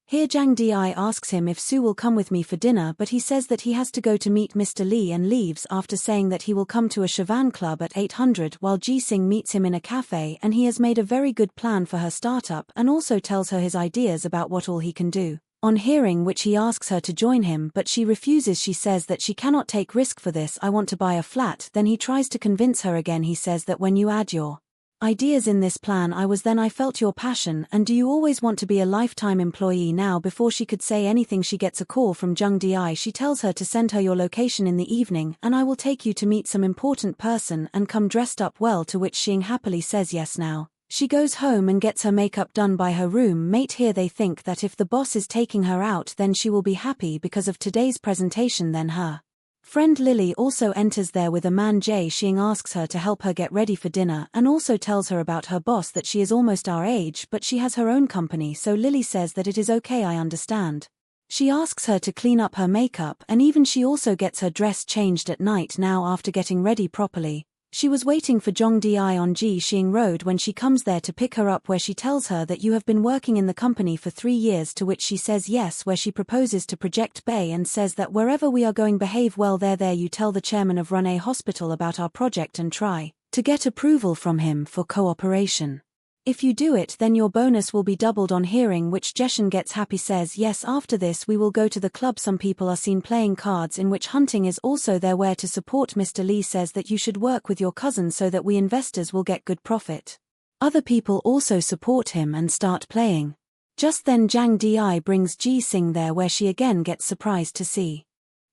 Here Jang Di asks him if Sue will come with me for dinner, but he says that he has to go to meet Mr. Lee and leaves after saying that he will come to a Chavan club at 800 while Ji Sing meets him in a cafe and he has made a very good plan for her startup and also tells her his ideas about what all he can do. On hearing which he asks her to join him but she refuses. She says that she cannot take risk for this. I want to buy a flat. Then he tries to convince her again. He says that when you add your ideas in this plan I felt your passion, and do you always want to be a lifetime employee now? Before she could say anything she gets a call from Jung Di. She tells her to send her your location in the evening and I will take you to meet some important person and come dressed up well, to which Xing happily says yes. Now she goes home and gets her makeup done by her roommate. Here they think that if the boss is taking her out then she will be happy because of today's presentation. Then her friend Lily also enters there with a man. Jay Xing asks her to help her get ready for dinner and also tells her about her boss, that she is almost our age but she has her own company, so Lily says that it is okay, I understand. She asks her to clean up her makeup and even she also gets her dress changed at night. Now after getting ready properly, she was waiting for Jong Di on Ji Xing Road when she comes there to pick her up, where she tells her that you have been working in the company for 3 years, to which she says yes, where she proposes to project Bay and says that wherever we are going behave well there. You tell the chairman of Run A Hospital about our project and try to get approval from him for cooperation. If you do it then your bonus will be doubled. On hearing which Jeshen gets happy, says yes. After this we will go to the club. Some people are seen playing cards in which Hunting is also there, where to support Mr. Lee says that you should work with your cousin so that we investors will get good profit. Other people also support him and start playing. Just then Jang Di brings Ji Sing there, where she again gets surprised to see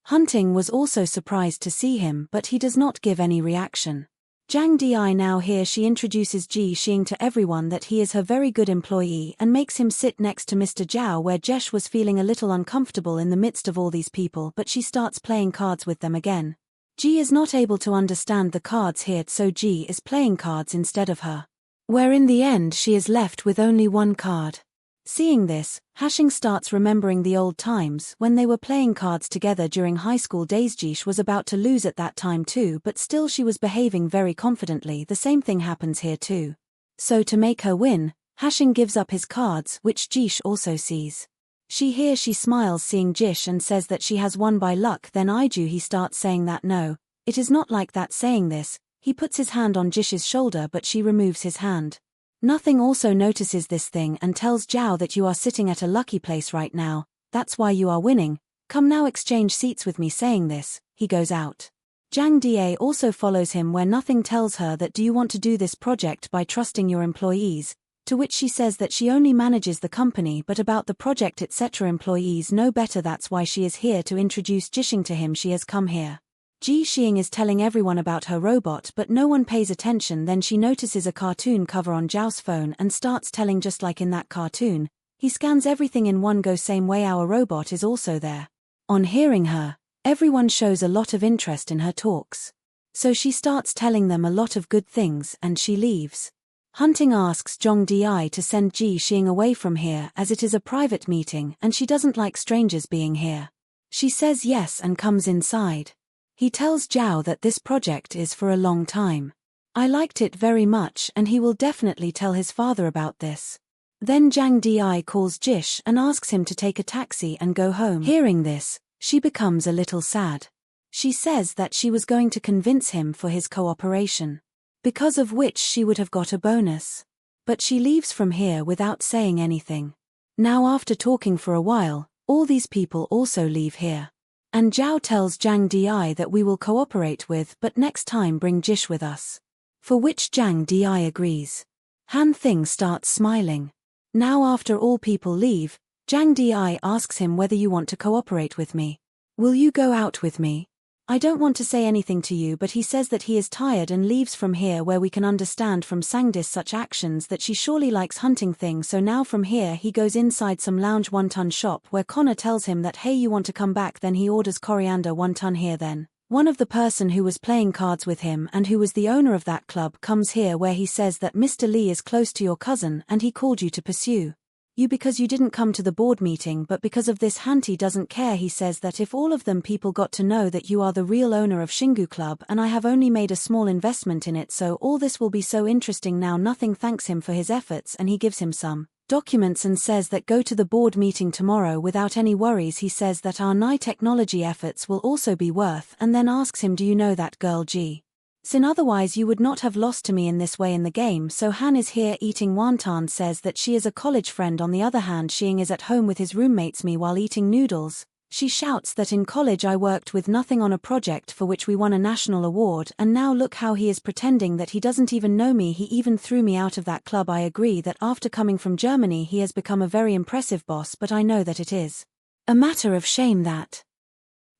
Hunting. Was also surprised to see him but he does not give any reaction. Jang Di now here she introduces Ji Xing to everyone, that he is her very good employee and makes him sit next to Mr. Zhao, where Jesh was feeling a little uncomfortable in the midst of all these people, but she starts playing cards with them again. Ji is not able to understand the cards here, so Ji is playing cards instead of her, where in the end she is left with only one card. Seeing this, Hashing starts remembering the old times when they were playing cards together during high school days. Jish was about to lose at that time too, but still she was behaving very confidently. The same thing happens here too. So to make her win, Hashing gives up his cards, which Jish also sees. She smiles seeing Jish and says that she has won by luck. Then Iju he starts saying that no, it is not like that. Saying this, he puts his hand on Jish's shoulder but she removes his hand. Nothing also notices this thing and tells Zhao that you are sitting at a lucky place right now, that's why you are winning, come now exchange seats with me. Saying this, he goes out. Jang Da also follows him, where Nothing tells her that do you want to do this project by trusting your employees, to which she says that she only manages the company but about the project etc. employees know better, that's why she is here to introduce Jishing to him. She has come here. Ji Xing is telling everyone about her robot but no one pays attention. Then she notices a cartoon cover on Zhao's phone and starts telling just like in that cartoon. He scans everything in one go, same way our robot is also there. On hearing her, everyone shows a lot of interest in her talks. So she starts telling them a lot of good things and she leaves. Hunting asks Jong Di to send Ji Xing away from here as it is a private meeting and she doesn't like strangers being here. She says yes and comes inside. He tells Zhao that this project is for a long time. I liked it very much and he will definitely tell his father about this. Then Jang Di calls Jish and asks him to take a taxi and go home. Hearing this, she becomes a little sad. She says that she was going to convince him for his cooperation, because of which she would have got a bonus. But she leaves from here without saying anything. Now after talking for a while, all these people also leave here. And Zhao tells Jang Di that we will cooperate with, but next time bring Jish with us. For which Jang Di agrees. Han Thing starts smiling. Now after all people leave, Jang Di asks him whether you want to cooperate with me. Will you go out with me? I don't want to say anything to you, but he says that he is tired and leaves from here, where we can understand from Sangdis such actions that she surely likes Hunting Thing. So now from here he goes inside some lounge wonton shop where Connor tells him that hey, you want to come back. Then he orders coriander wonton here. Then one of the person who was playing cards with him and who was the owner of that club comes here, where he says that Mr. Lee is close to your cousin and he called you to pursue you because you didn't come to the board meeting, but because of this Hanti doesn't care. He says that if all of them people got to know that you are the real owner of Shingu Club and I have only made a small investment in it, so all this will be so interesting. Now Nothing thanks him for his efforts and he gives him some documents and says that go to the board meeting tomorrow without any worries. He says that our ny technology efforts will also be worth, and then asks him, do you know that girl G? Sin, otherwise you would not have lost to me in this way in the game. So Han is here eating wonton, says that she is a college friend. On the other hand, Xing is at home with his roommates me while eating noodles. She shouts that in college I worked with nothing on a project for which we won a national award, and now look how he is pretending that he doesn't even know me. He even threw me out of that club. I agree that after coming from Germany he has become a very impressive boss, but I know that it is a matter of shame that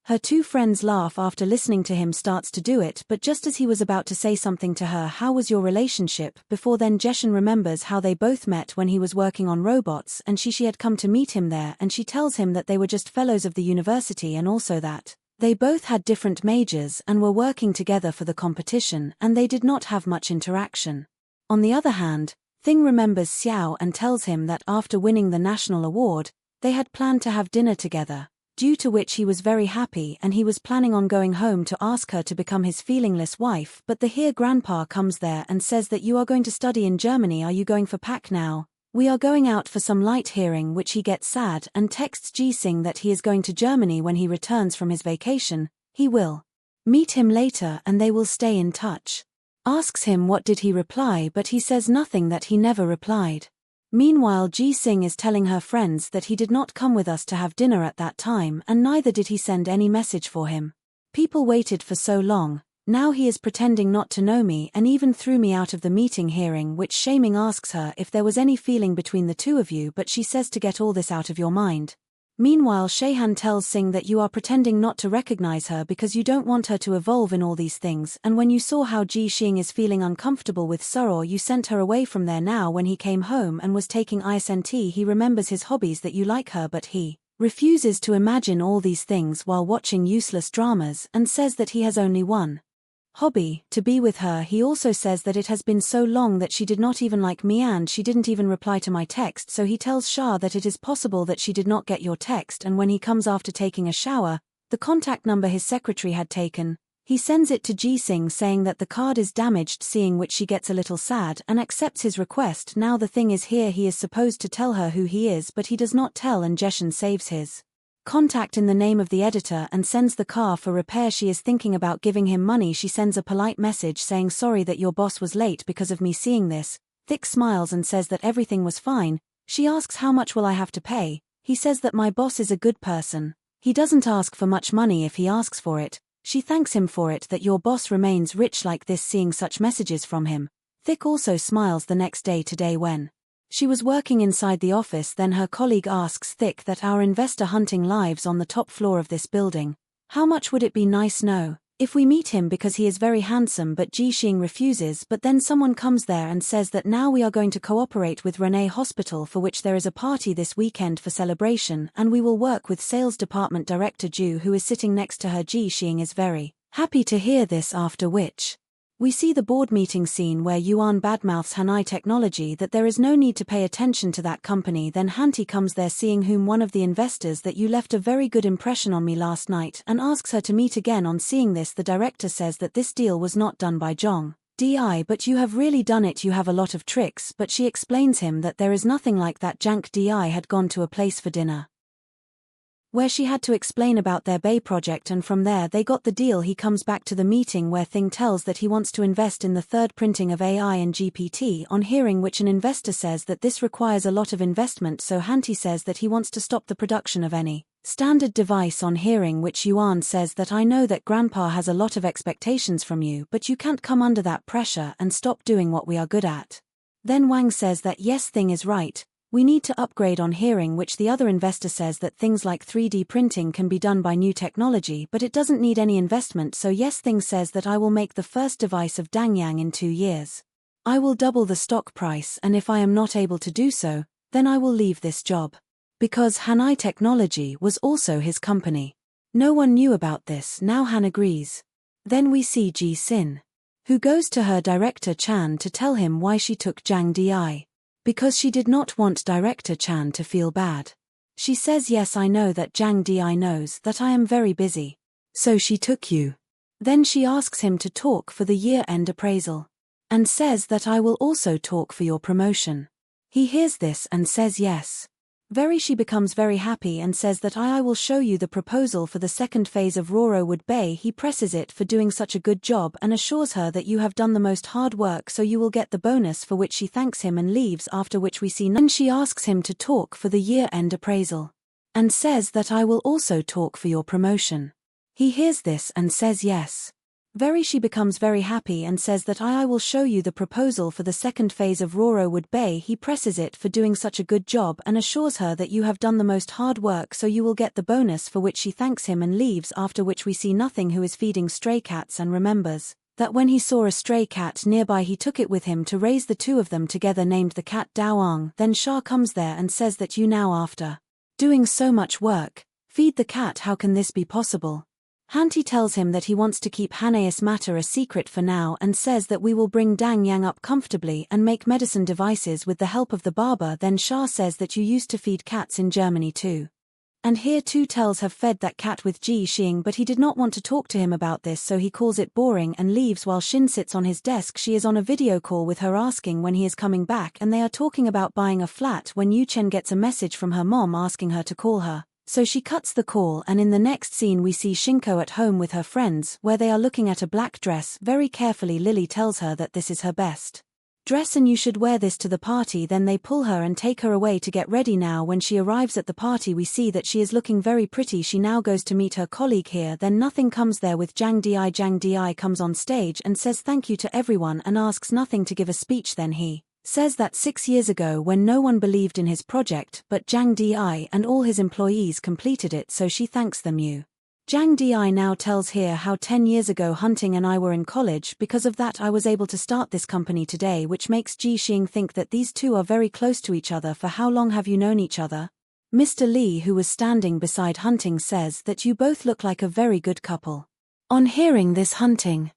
her two friends laugh after listening to him starts to do it, but just as he was about to say something to her, how was your relationship, before then Jeshen remembers how they both met when he was working on robots, and she had come to meet him there, and she tells him that they were just fellows of the university and also that they both had different majors and were working together for the competition, and they did not have much interaction. On the other hand, Thing remembers Xiao and tells him that after winning the national award, they had planned to have dinner together, due to which he was very happy and he was planning on going home to ask her to become his feelingless wife. But the here grandpa comes there and says that you are going to study in Germany. Are you going for pack now? We are going out for some light hearing, which he gets sad and texts Jising that he is going to Germany when he returns from his vacation. He will meet him later and they will stay in touch. Asks him what did he reply, but he says nothing, that he never replied. Meanwhile, Jising is telling her friends that he did not come with us to have dinner at that time, and neither did he send any message for him. People waited for so long, now he is pretending not to know me and even threw me out of the meeting hearing, which Shaming asks her if there was any feeling between the two of you, but she says to get all this out of your mind. Meanwhile, Shehan tells Sing that you are pretending not to recognize her because you don't want her to evolve in all these things, and when you saw how Ji Xing is feeling uncomfortable with Soror, you sent her away from there. Now when he came home and was taking ISNT, he remembers his hobbies, that you like her, but he refuses to imagine all these things while watching useless dramas and says that he has only one hobby, to be with her. He also says that it has been so long that she did not even like me and she didn't even reply to my text, so he tells Shah that it is possible that she did not get your text, and when he comes after taking a shower, the contact number his secretary had taken, he sends it to Jising saying that the card is damaged, seeing which she gets a little sad and accepts his request. Now the thing is here, he is supposed to tell her who he is, but he does not tell, and Jeshen saves his contact in the name of the editor and sends the car for repair. She is thinking about giving him money. She sends a polite message saying sorry that your boss was late because of me. Seeing this, Thick smiles and says that everything was fine. She asks how much will I have to pay. He says that my boss is a good person. He doesn't ask for much money if he asks for it. She thanks him for it, that your boss remains rich like this. Seeing such messages from him, Thick also smiles. The next day, today when she was working inside the office, then her colleague asks Thick that our investor hunting lives on the top floor of this building. How much would it be nice no if we meet him, because he is very handsome, but Ji Xing refuses. But then someone comes there and says that now we are going to cooperate with Renee Hospital, for which there is a party this weekend for celebration, and we will work with sales department director Ju, who is sitting next to her. Ji Xing is very happy to hear this, after which we see the board meeting scene where Yuan badmouths Hanai Technology that there is no need to pay attention to that company. Then Hanti comes there, seeing whom one of the investors that you left a very good impression on me last night, and asks her to meet again. On seeing this, the director says that this deal was not done by Zhong Di, but you have really done it, you have a lot of tricks. But she explains him that there is nothing like that. Jank Di had gone to a place for dinner where she had to explain about their Bay project, and from there they got the deal. He comes back to the meeting where Thing tells that he wants to invest in the third printing of AI and GPT, on hearing which an investor says that this requires a lot of investment, so Hanti says that he wants to stop the production of any standard device. On hearing which Yuan says that I know that Grandpa has a lot of expectations from you, but you can't come under that pressure and stop doing what we are good at. Then Wang says that yes, Thing is right. We need to upgrade. On hearing which the other investor says that things like 3D printing can be done by new technology, but it doesn't need any investment. So yes, Thing says that I will make the first device of Dangyang in 2 years. I will double the stock price, and if I am not able to do so, then I will leave this job. Because Hanai Technology was also his company. No one knew about this. Now Han agrees. Then we see Ji Sin, who goes to her director Chan to tell him why she took Zhang Di. Because she did not want Director Chan to feel bad. She says yes, I know that Zhang Di knows that I am very busy. So she took you. Then she asks him to talk for the year-end appraisal. And says that I will also talk for your promotion. He hears this and says yes. Very she becomes very happy and says that I will show you the proposal for the second phase of Rorowood Bay. He presses it for doing such a good job and assures her that you have done the most hard work, so you will get the bonus, for which she thanks him and leaves, after which we see none. She asks him to talk for the year-end appraisal and says that I will also talk for your promotion. He hears this and says yes. Very she becomes very happy and says that I will show you the proposal for the second phase of Rorowood Bay. He presses it for doing such a good job and assures her that you have done the most hard work, so you will get the bonus, for which she thanks him and leaves, after which we see Nothing, who is feeding stray cats, and remembers that when he saw a stray cat nearby he took it with him to raise the two of them together, named the cat Dawang. Then Shah comes there and says that you now, after doing so much work, feed the cat. How can this be possible? Hanti tells him that he wants to keep Hanaeus matter a secret for now and says that we will bring Dang Yang up comfortably and make medicine devices with the help of the barber. Then Shah says that you used to feed cats in Germany too. And here too tells have fed that cat with Ji Xing, but he did not want to talk to him about this, so he calls it boring and leaves while Shin sits on his desk. She is on a video call with her, asking when he is coming back, and they are talking about buying a flat when Yu Chen gets a message from her mom asking her to call her. So she cuts the call, and in the next scene we see Shinko at home with her friends, where they are looking at a black dress. Very carefully Lily tells her that this is her best dress and you should wear this to the party. Then they pull her and take her away to get ready. Now when she arrives at the party we see that she is looking very pretty. She now goes to meet her colleague here. Then Nothing comes there with Jang Di. Jang Di comes on stage and says thank you to everyone and asks Nothing to give a speech. Then he says that 6 years ago when no one believed in his project, but Jang Di and all his employees completed it, so she thanks them. Jang Di now tells here how 10 years ago Hunting and I were in college. Because of that I was able to start this company today, which makes Ji Xing think that these two are very close to each other. For how long have you known each other? Mr. Lee, who was standing beside Hunting, says that you both look like a very good couple. On hearing this, Hunting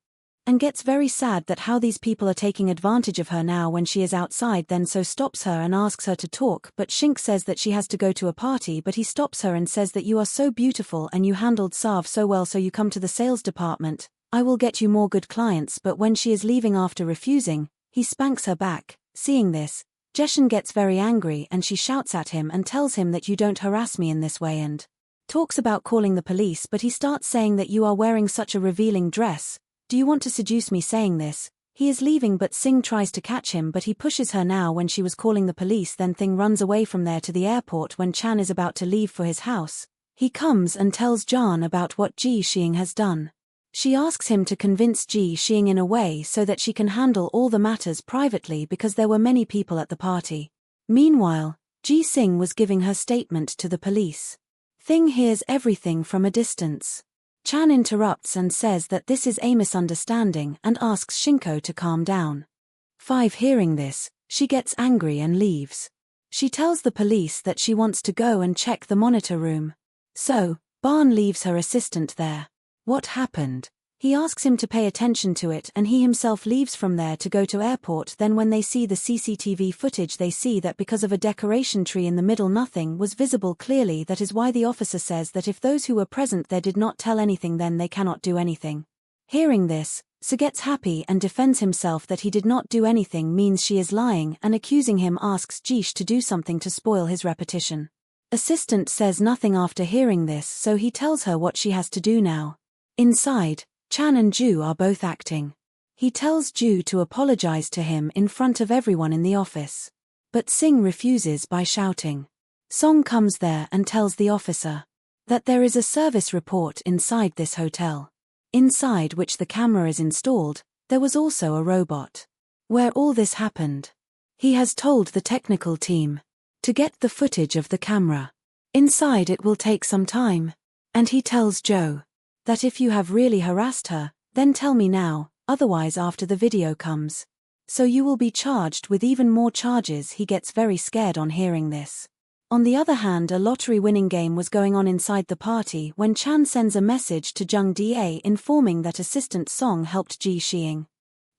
and gets very sad that how these people are taking advantage of her now when she is outside, then so stops her and asks her to talk, but Shink says that she has to go to a party, but he stops her and says that you are so beautiful and you handled Sav so well, so you come to the sales department, I will get you more good clients. But when she is leaving after refusing, he spanks her back. Seeing this, Jeshin gets very angry and she shouts at him and tells him that you don't harass me in this way, and talks about calling the police, but he starts saying that you are wearing such a revealing dress. Do you want to seduce me? Saying this, he is leaving, but Sing tries to catch him, but he pushes her now when she was calling the police. Then Thing runs away from there to the airport. When Chan is about to leave for his house, he comes and tells Jan about what Ji Xing has done. She asks him to convince Ji Xing in a way so that she can handle all the matters privately, because there were many people at the party. Meanwhile, Ji Xing was giving her statement to the police. Thing hears everything from a distance. Chan interrupts and says that this is a misunderstanding and asks Shinko to calm down. 5. Hearing this, she gets angry and leaves. She tells the police that she wants to go and check the monitor room. So, Barn leaves her assistant there. What happened? He asks him to pay attention to it, and he himself leaves from there to go to airport. Then when they see the CCTV footage, they see that because of a decoration tree in the middle, nothing was visible clearly. That is why the officer says that if those who were present there did not tell anything, then they cannot do anything. Hearing this, Su gets happy and defends himself that he did not do anything means she is lying, and accusing him asks Jish to do something to spoil his repetition. Assistant says nothing after hearing this, so he tells her what she has to do now. Inside, Chan and Ju are both acting. He tells Ju to apologize to him in front of everyone in the office. But Singh refuses by shouting. Song comes there and tells the officer that there is a service report inside this hotel. Inside which the camera is installed, there was also a robot. Where all this happened. He has told the technical team to get the footage of the camera. Inside it will take some time. And he tells Joe that if you have really harassed her, then tell me now, otherwise after the video comes. So you will be charged with even more charges. He gets very scared on hearing this. On the other hand, a lottery winning game was going on inside the party when Chan sends a message to Jung Da informing that assistant Song helped Ji Xing.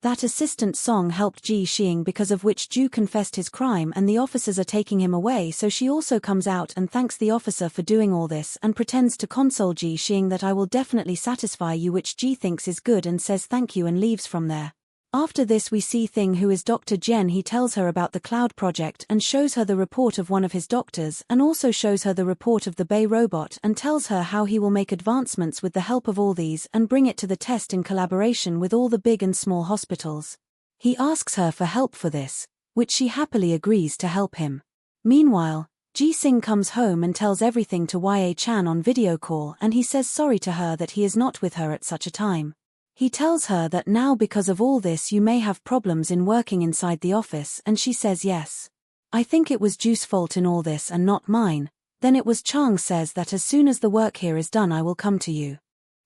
That assistant Song helped Ji Xing, because of which Ju confessed his crime and the officers are taking him away, so she also comes out and thanks the officer for doing all this and pretends to console Ji Xing that I will definitely satisfy you, which Ji thinks is good and says thank you and leaves from there. After this we see Thing, who is Dr. Jen. He tells her about the cloud project and shows her the report of one of his doctors, and also shows her the report of the Bay robot, and tells her how he will make advancements with the help of all these and bring it to the test in collaboration with all the big and small hospitals. He asks her for help for this, which she happily agrees to help him. Meanwhile, Ji-sing comes home and tells everything to Ya-chan on video call, and he says sorry to her that he is not with her at such a time. He tells her that now because of all this you may have problems in working inside the office, and she says yes. I think it was Ju's fault in all this and not mine. Then it was Chang says that as soon as the work here is done I will come to you.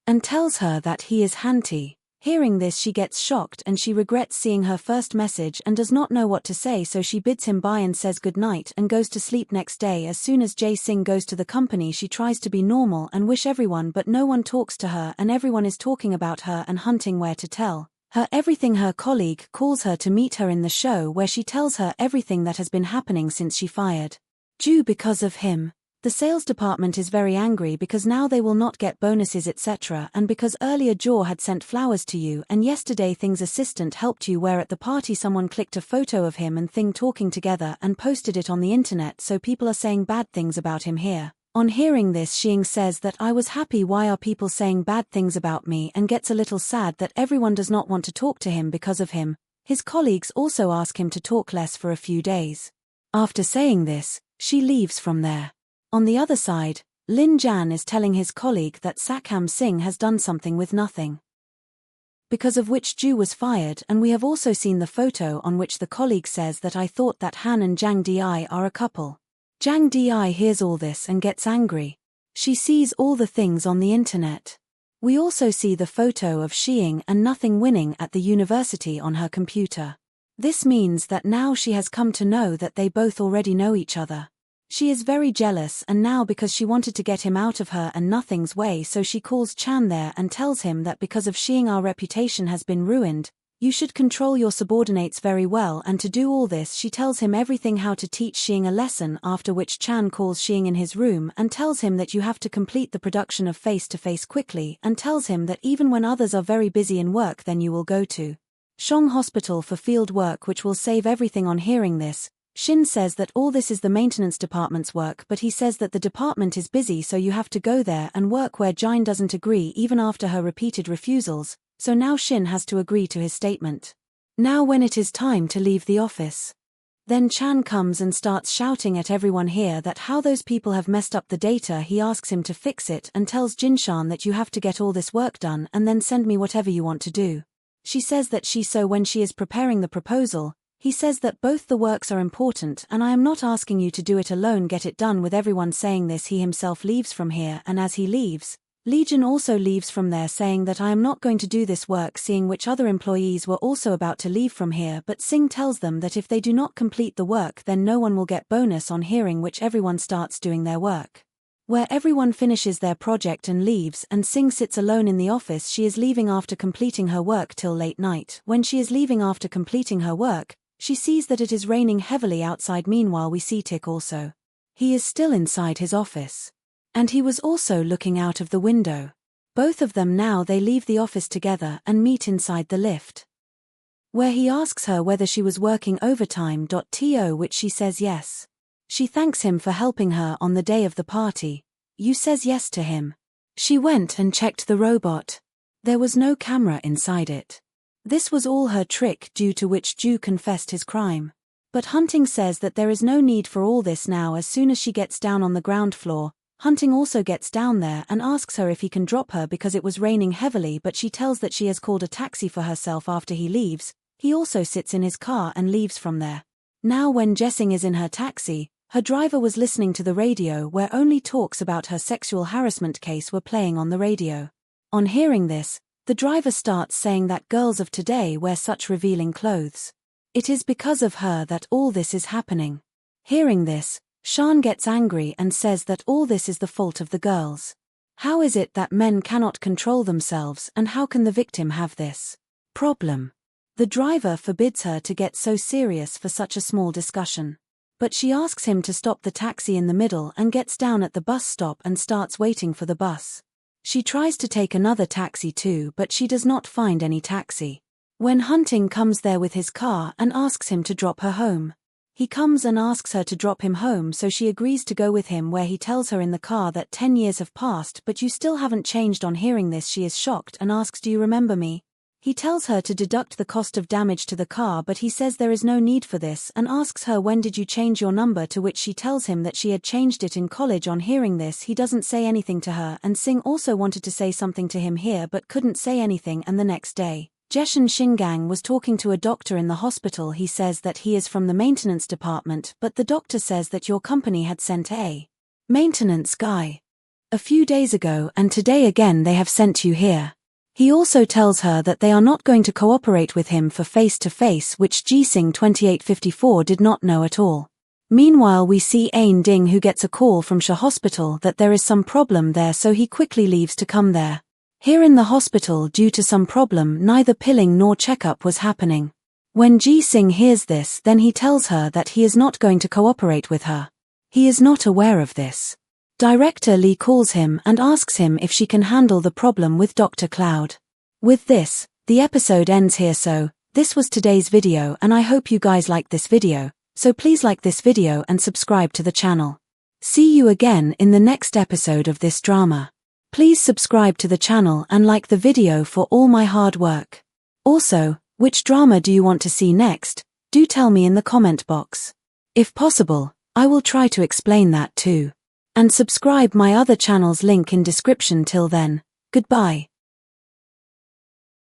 And tells her that he is Hanti. Hearing this she gets shocked and she regrets seeing her first message and does not know what to say, so she bids him bye and says goodnight and goes to sleep. Next day, as soon as Jae-sing goes to the company, she tries to be normal and wish everyone, but no one talks to her and everyone is talking about her and hunting where to tell her everything. Her colleague calls her to meet her in the show where she tells her everything that has been happening since she fired Ju because of him. The sales department is very angry because now they will not get bonuses etc., and because earlier Jaw had sent flowers to you and yesterday Thing's assistant helped you, where at the party someone clicked a photo of him and Thing talking together and posted it on the internet, so people are saying bad things about him here. On hearing this, Shing says that I was happy, why are people saying bad things about me, and gets a little sad that everyone does not want to talk to him because of him. His colleagues also ask him to talk less for a few days. After saying this, she leaves from there. On the other side, Lin Jan is telling his colleague that Sakham Singh has done something with nothing, because of which Ju was fired, and we have also seen the photo on which the colleague says that I thought that Han and Jang Di are a couple. Jang Di hears all this and gets angry. She sees all the things on the internet. We also see the photo of Shiying and Nothing winning at the university on her computer. This means that now she has come to know that they both already know each other. She is very jealous, and now because she wanted to get him out of her and Nothing's way, so she calls Chan there and tells him that because of Shiying our reputation has been ruined, you should control your subordinates very well, and to do all this she tells him everything, how to teach Shiying a lesson, after which Chan calls Shiying in his room and tells him that you have to complete the production of Face to Face quickly, and tells him that even when others are very busy in work then you will go to Shong Hospital for field work, which will save everything. On hearing this, Shin says that all this is the maintenance department's work, but he says that the department is busy so you have to go there and work, where Jine doesn't agree even after her repeated refusals, so now Shin has to agree to his statement. Now when it is time to leave the office, then Chan comes and starts shouting at everyone here that how those people have messed up the data. He asks him to fix it and tells Jinshan that you have to get all this work done and then send me whatever you want to do. She says that when she is preparing the proposal, he says that both the works are important and I am not asking you to do it alone, get it done. With everyone saying this, he himself leaves from here, and as he leaves, Legion also leaves from there saying that I am not going to do this work, seeing which other employees were also about to leave from here, but Singh tells them that if they do not complete the work then no one will get bonus. On hearing which, everyone starts doing their work, where everyone finishes their project and leaves, and Singh sits alone in the office. She is leaving after completing her work till late night. When she is leaving after completing her work, she sees that it is raining heavily outside. Meanwhile we see Tik also. He is still inside his office, and he was also looking out of the window. Both of them now they leave the office together and meet inside the lift, where he asks her whether she was working overtime. To which she says yes. She thanks him for helping her on the day of the party. Yu says yes to him. She went and checked the robot. There was no camera inside it. This was all her trick, due to which Ju confessed his crime. But Hunting says that there is no need for all this now. As soon as she gets down on the ground floor, Hunting also gets down there and asks her if he can drop her because it was raining heavily, but she tells that she has called a taxi for herself. After he leaves, he also sits in his car and leaves from there. Now when Jessing is in her taxi, her driver was listening to the radio where only talks about her sexual harassment case were playing on the radio. On hearing this, the driver starts saying that girls of today wear such revealing clothes. It is because of her that all this is happening. Hearing this, Shan gets angry and says that all this is the fault of the girls. How is it that men cannot control themselves, and how can the victim have this problem? The driver forbids her to get so serious for such a small discussion. But she asks him to stop the taxi in the middle and gets down at the bus stop and starts waiting for the bus. She tries to take another taxi too, but she does not find any taxi. When Hunting comes there with his car and asks him to drop her home. He comes and asks her to drop him home, so she agrees to go with him, where he tells her in the car that 10 years have passed but you still haven't changed. On hearing this, she is shocked and asks, "Do you remember me?" He tells her to deduct the cost of damage to the car, but he says there is no need for this and asks her, "When did you change your number?" to which she tells him that she had changed it in college. On hearing this, he doesn't say anything to her, and Singh also wanted to say something to him here but couldn't say anything. And the next day, Jeshan Shingang was talking to a doctor in the hospital. He says that he is from the maintenance department, but the doctor says that your company had sent a maintenance guy a few days ago, and today again they have sent you here. He also tells her that they are not going to cooperate with him for face-to-face, which Jising 2854 did not know at all. Meanwhile, we see Ain Ding, who gets a call from Shah Hospital that there is some problem there, so he quickly leaves to come there. Here in the hospital, due to some problem, neither pilling nor checkup was happening. When Jising hears this, then he tells her that he is not going to cooperate with her. He is not aware of this. Director Lee calls him and asks him if she can handle the problem with Dr. Cloud. With this, the episode ends here. So, this was today's video, and I hope you guys liked this video, so please like this video and subscribe to the channel. See you again in the next episode of this drama. Please subscribe to the channel and like the video for all my hard work. Also, which drama do you want to see next? Do tell me in the comment box. If possible, I will try to explain that too. And subscribe my other channels, link in description. Till then, goodbye.